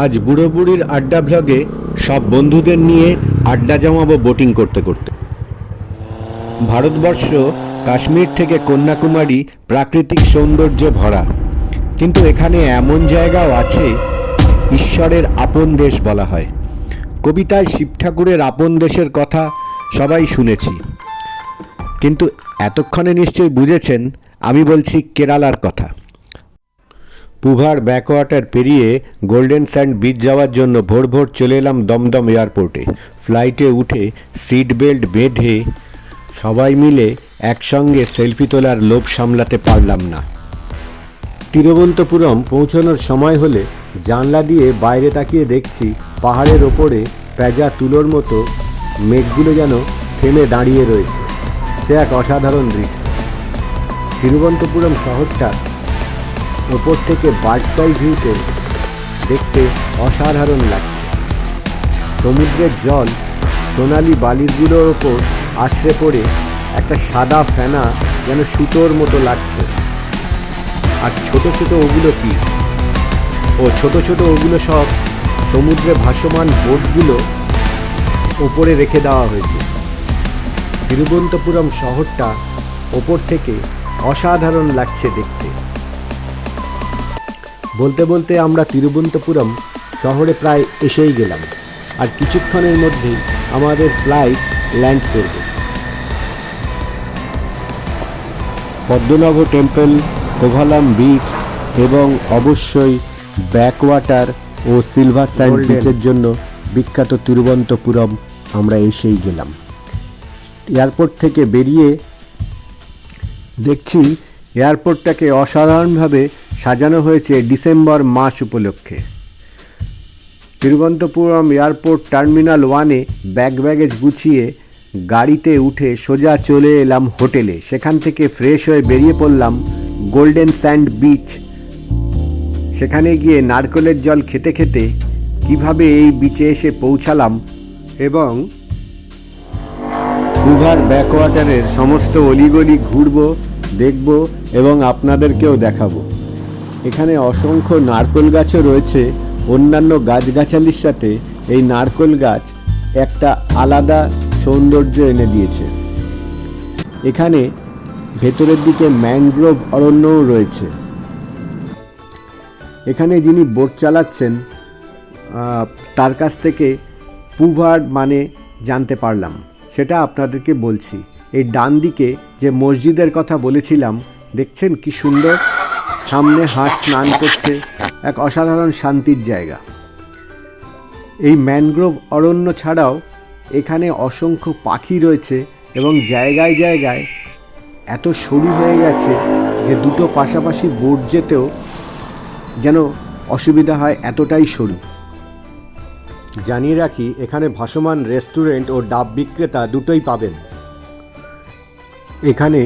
আজ বুড়ো বুড়ির আড্ডা ব্লগে সব বন্ধুদের নিয়ে আড্ডা জমাবো বোটিং করতে করতে। ভারতবর্ষ কাশ্মীর থেকে কন্যাকুমারী প্রাকৃতিক সৌন্দর্যে ভরা, কিন্তু এখানে এমন জায়গাও আছে ঈশ্বরের আপন দেশ বলা হয়। কবিতায় শিব ঠাকুরের আপন দেশের কথা সবাই শুনেছি, কিন্তু এতক্ষণে নিশ্চয়ই বুঝেছেন আমি বলছি কেরালার কথা। পুভার ব্যাকওয়াটার পেরিয়ে গোল্ডেন স্যান্ড বিচ যাওয়ার জন্য ভোর ভোর চলে এলাম দমদম এয়ারপোর্টে। ফ্লাইটে উঠে সিট বেল্ট বেঁধে সবাই মিলে একসঙ্গে সেলফি তোলার লোভ সামলাতে পারলাম না। তিরুবনন্তপুরম পৌঁছানোর সময় হলে জানলা দিয়ে বাইরে তাকিয়ে দেখছি পাহাড়ের ওপরে পেঁজা তুলোর মতো মেঘগুলো যেন থেমে দাঁড়িয়ে রয়েছে। সে এক অসাধারণ দৃশ্য। তিরুবনন্তপুরম শহরটা ওপর থেকে বার্ডস আই ভিউতে দেখতে অসাধারণ লাগছে। সমুদ্রের জল সোনালি বালিরগুলোর ওপর আছড়ে পড়ে একটা সাদা ফেনা যেন সুতোর মতো লাগছে। আর ছোট ছোট ওগুলো কি? ছোট ছোট ওগুলো সব সমুদ্রে ভাসমান বোটগুলো ওপরে রেখে দেওয়া হয়েছে। তিরুবনন্তপুরম শহরটা ওপর থেকে অসাধারণ লাগছে দেখতে। বলতে বলতে আমরা তিরুবনন্তপুরম শহরে প্রায় এসেই গেলাম, আর কিছুক্ষণের মধ্যেই আমাদের ফ্লাইট ল্যান্ড করবে। পদ্মনাভ টেম্পল, কোভালাম বিচ এবং অবশ্যই ব্যাকওয়াটার ও সিলভার স্যান্ড বিচের জন্য বিখ্যাত তিরুবনন্তপুরম আমরা এসেই গেলাম। এয়ারপোর্ট থেকে বেরিয়ে দেখছি এয়ারপোর্টটাকে অসাধারণভাবে সাজানো হয়েছে ডিসেম্বর মাস উপলক্ষে। তিরুবনন্তপুরম এয়ারপোর্ট টার্মিনাল 1-এ ব্যাগেজ গুছিয়ে গাড়িতে উঠে সোজা চলে এলাম হোটেলে। সেখান থেকে ফ্রেশ হয়ে বেরিয়ে পড়লাম গোল্ডেন স্যান্ড বিচ। সেখানে গিয়ে নারকেলের জল খেতে খেতে কিভাবে এই বিচে এসে পৌঁছালাম এবং পুভার ব্যাকওয়াটারের সমস্ত অলিগলি ঘুরবো, দেখব এবং আপনাদেরকেও দেখাবো। এখানে অসংখ্য নারকেল গাছও রয়েছে। অন্যান্য গাছগাছালির সাথে এই নারকেল গাছ একটা আলাদা সৌন্দর্য এনে দিয়েছে। এখানে ভেতরের দিকে ম্যানগ্রোভ অরণ্যও রয়েছে। এখানে যিনি বোট চালাচ্ছেন তার কাছ থেকে পুভার মানে জানতে পারলাম, সেটা আপনাদেরকে বলছি। এই ডান দিকে যে মসজিদের কথা বলেছিলাম, দেখছেন কি সুন্দর, সামনে হাঁস স্নান করছে, এক অসাধারণ শান্তির জায়গা। এই ম্যানগ্রোভ অরণ্য ছাড়াও এখানে অসংখ্য পাখি রয়েছে এবং জায়গায় জায়গায় এত সরু হয়ে গেছে যে দুটো পাশাপাশি বোট যেতেও যেন অসুবিধা হয়, এতটাই সরু। জানিয়ে রাখি, এখানে ভাসমান রেস্টুরেন্ট ও ডাব বিক্রেতা দুটোই পাবেন। এখানে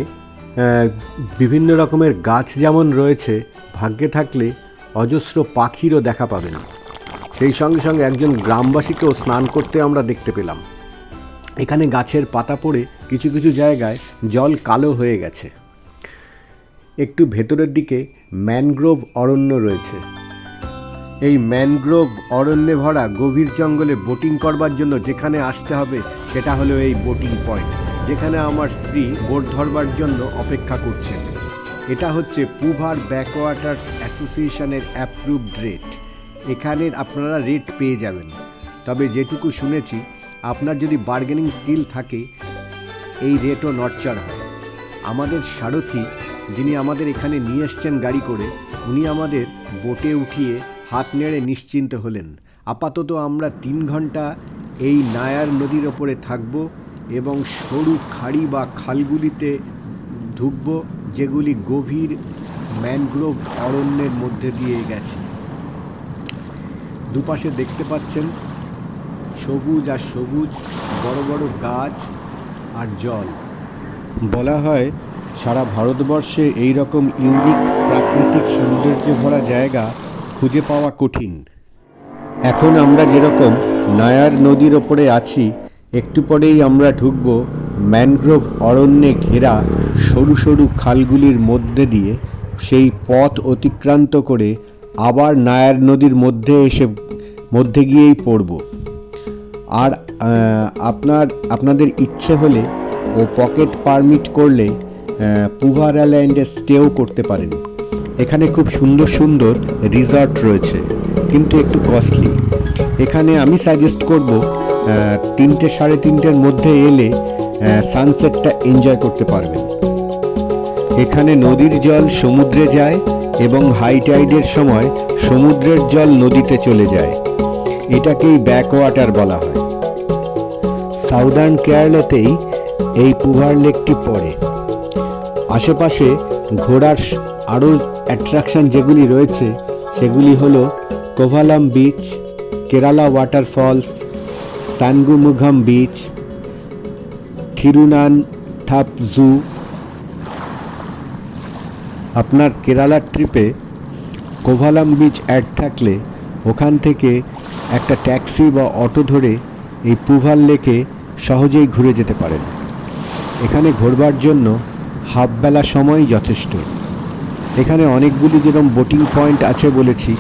বিভিন্ন রকমের গাছ যেমন রয়েছে, ভাগ্যে থাকলে অজস্র পাখিরও দেখা পাবেন। সেই সঙ্গে সঙ্গে একজন গ্রামবাসীকেও স্নান করতে আমরা দেখতে পেলাম। এখানে গাছের পাতা পড়ে কিছু কিছু জায়গায় জল কালো হয়ে গেছে। একটু ভেতরের দিকে ম্যানগ্রোভ অরণ্য রয়েছে। এই ম্যানগ্রোভ অরণ্যে ভরা গভীর জঙ্গলে বোটিং করবার জন্য যেখানে আসতে হবে সেটা হলো এই বোটিং পয়েন্ট, যেখানে আমার স্ত্রী বোট ধরবার জন্য অপেক্ষা করছেন। এটা হচ্ছে পুভার ব্যাকওয়াটার অ্যাসোসিয়েশনের অ্যাপ্রুভড রেট। এখানে আপনারা রেট পেয়ে যাবেন, তবে যেটুকু শুনেছি আপনার যদি বার্গেনিং স্কিল থাকে এই রেটও নড়চড় হয়। আমাদের সারথি, যিনি আমাদের এখানে নিয়ে এসছেন গাড়ি করে, উনি আমাদের বোটে উঠিয়ে হাত নেড়ে নিশ্চিন্ত হলেন। আপাতত আমরা 3 ঘন্টা এই নায়ার নদীর ওপরে থাকব এবং সরু খাড়ি বা খালগুলিতে ঢুকব, যেগুলি গভীর ম্যানগ্রোভ অরণ্যের মধ্যে দিয়ে গেছে। দুপাশে দেখতে পাচ্ছেন সবুজ আর সবুজ, বড় বড় গাছ আর জল। বলা হয় সারা ভারতবর্ষে এই রকম ইউনিক প্রাকৃতিক সৌন্দর্য ভরা জায়গা খুঁজে পাওয়া কঠিন। এখন আমরা যেরকম নায়ার নদীর ওপরে আছি, একটু পরেই আমরা ঢুকব ম্যানগ্রোভ অরণ্যে ঘেরা সরু সরু খালগুলির মধ্যে দিয়ে। সেই পথ অতিক্রান্ত করে আবার নায়ার নদীর মধ্যে গিয়েই পড়ব। আর আপনাদের ইচ্ছে হলে ও পকেট পারমিট করলে পুভার আইল্যান্ডে স্টেও করতে পারেন। এখানে খুব সুন্দর সুন্দর রিসর্ট রয়েছে, কিন্তু একটু কস্টলি। এখানে আমি সাজেস্ট করব 3টে সাড়ে 3টের মধ্যে এলে সানসেটটা এনজয় করতে পারবেন। এখানে নদীর জল সমুদ্রে যায় এবং হাই টাইডের সময় সমুদ্রের জল নদীতে চলে যায়। এটাকেই ব্যাকওয়াটার বলা হয়। সাউদার্ন কেরালাতেই এই পুভার লেকটি পড়ে। আশেপাশে ঘোরার আরও অ্যাট্রাকশন যেগুলি রয়েছে সেগুলি হলো কোভালাম বিচ, কেরালা ওয়াটারফলস, সানগুমুঘম বিচ, থিরুনান্থাপ জু। আপনার কেরালার ট্রিপে কোভালাম বিচ অ্যাড থাকলে ওখান থেকে একটা ট্যাক্সি বা অটো ধরে এই পুভার লেকে সহজেই ঘুরে যেতে পারেন। এখানে ঘোরবার জন্য হাফবেলা সময়ই যথেষ্ট। এখানে অনেকগুলি যেরকম বোটিং পয়েন্ট আছে বলেছি,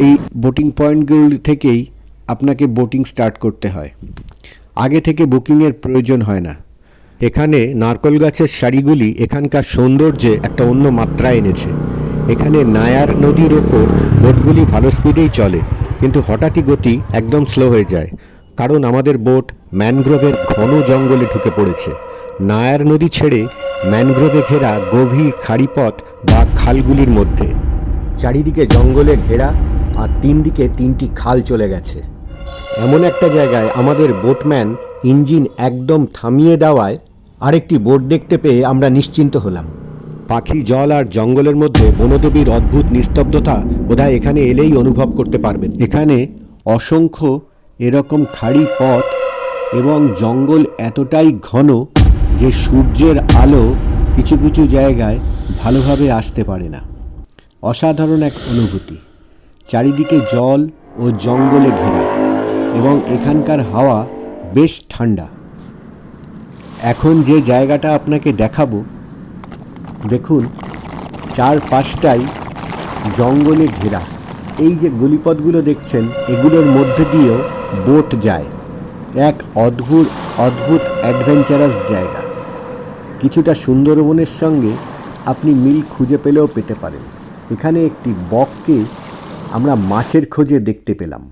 এই বোটিং পয়েন্টগুলি থেকেই আপনাকে বোটিং স্টার্ট করতে হয়। আগে থেকে বুকিংয়ের প্রয়োজন হয় না। এখানে নারকেল গাছের সারিগুলি এখানকার সৌন্দর্যে একটা অন্য মাত্রা এনেছে। এখানে নায়ার নদীর ওপর বোটগুলি ভালো স্পিডেই চলে, কিন্তু হঠাৎই গতি একদম স্লো হয়ে যায়, কারণ আমাদের বোট ম্যানগ্রোভের ঘন জঙ্গলে ঢুকে পড়েছে। নায়ার নদী ছেড়ে ম্যানগ্রোভে ঘেরা গভীর খাড়িপথ বা খালগুলির মধ্যে। চারিদিকে জঙ্গলে ঘেরা আর 3 দিকে 3টি খাল চলে গেছে। এমন একটা জায়গায় আমাদের বোটম্যান ইঞ্জিন একদম থামিয়ে দেওয়ায় আরেকটি বোট দেখতে পেয়ে আমরা নিশ্চিন্ত হলাম। পাখি, জল আর জঙ্গলের মধ্যে বনদেবীর অদ্ভুত নিস্তব্ধতা বোধহয় এখানে এলেই অনুভব করতে পারবেন। এখানে অসংখ্য এরকম খাড়ি পথ এবং জঙ্গল এতটাই ঘন যে সূর্যের আলো কিছু কিছু জায়গায় ভালোভাবে আসতে পারে না। অসাধারণ এক অনুভূতি। চারিদিকে জল ও জঙ্গলে ঘেরা এবং এখানকার হাওয়া বেশ ঠান্ডা। এখন যে জায়গাটা আপনাকে দেখাবো, দেখুন চারপাশটাই জঙ্গলে ঘেরা। এই যে গলিপথগুলো দেখছেন, এগুলোর মধ্যে দিয়েও বোট যায়। এক অদ্ভুত অ্যাডভেঞ্চারাস জায়গা। কিছুটা সুন্দরবনের সঙ্গে আপনি মিল খুঁজে পেলেও পেতে পারেন। এখানে একটি বককে আমরা মাছের খোঁজে দেখতে পেলাম,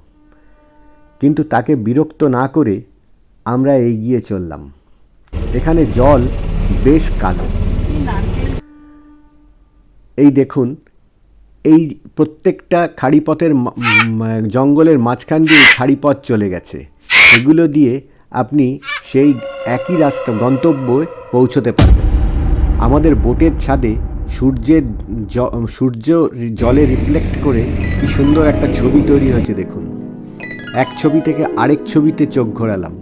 কিন্তু তাকে বিরক্ত না করে আমরা এগিয়ে চললাম। এখানে জল বেশ কালো। এই দেখুন, এই প্রত্যেকটা খাড়িপথের জঙ্গলের মাঝখান দিয়ে খাড়িপথ চলে গেছে। এগুলো দিয়ে আপনি সেই একই রাস্তা গন্তব্যে পৌঁছতে পারবেন। আমাদের বোটের ছাদে সূর্য জলে রিফ্লেক্ট করে কি সুন্দর একটা ছবি তৈরি হয়েছে দেখুন। এক ছবি থেকে আরেক ছবিতে চোখ ঘোরালাম।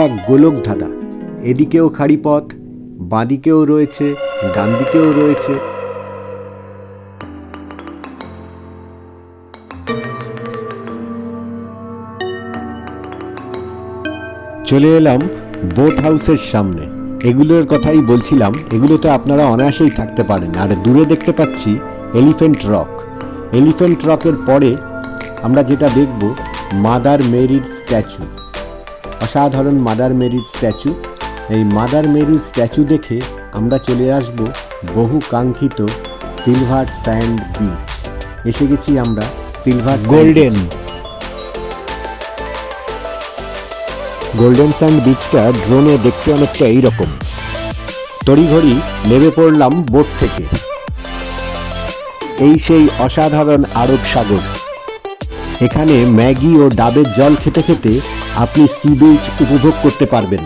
এক গোলক ধাঁধা। এদিকেও খাড়িপথ, বাঁদিকেও রয়েছে, ডান দিকেও রয়েছে। চলে এলাম বোট হাউসের সামনে। এগুলোর কথাই বলছিলাম, এগুলোতে আপনারা অনায়াসেই থাকতে পারেন। আর দূরে দেখতে পাচ্ছি এলিফ্যান্ট রক। এলিফ্যান্ট রকের পরে আমরা যেটা দেখব, মাদার মেরির স্ট্যাচু। অসাধারণ মাদার মেরির স্ট্যাচু। এই মাদার মেরির স্ট্যাচু দেখে আমরা চলে আসব বহু কাঙ্ক্ষিত সিলভার স্যান্ড বিচ। এসে গেছি আমরা সিলভার গোল্ডেন স্যান্ড বিচটা ড্রোনে দেখতে অনেকটা এইরকম। তড়িঘড়ি নেমে পড়লাম বোট থেকে। এই সেই অসাধারণ আরব সাগর। এখানে ম্যাগি ও ডাবের জল খেতে খেতে আপনি সি বিচ উপভোগ করতে পারবেন।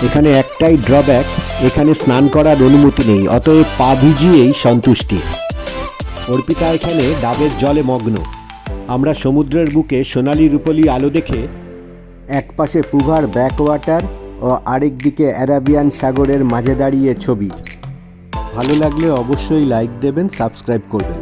এখানে একটাই ড্রব্যাক, এখানে স্নান করার অনুমতি নেই, অতএব পা ভিজিয়েই সন্তুষ্টি। অর্পিতা এখানে ডাবের জলে মগ্ন। আমরা সমুদ্রের বুকে সোনালি রূপলি আলো দেখে এক পাশে পুভার ব্যাকওয়াটার ও আরেক দিকে অ্যারাবিয়ান সাগরের মাঝে দাঁড়িয়ে ছবি। ভালো লাগলে অবশ্যই লাইক দেবেন, সাবস্ক্রাইব করবেন।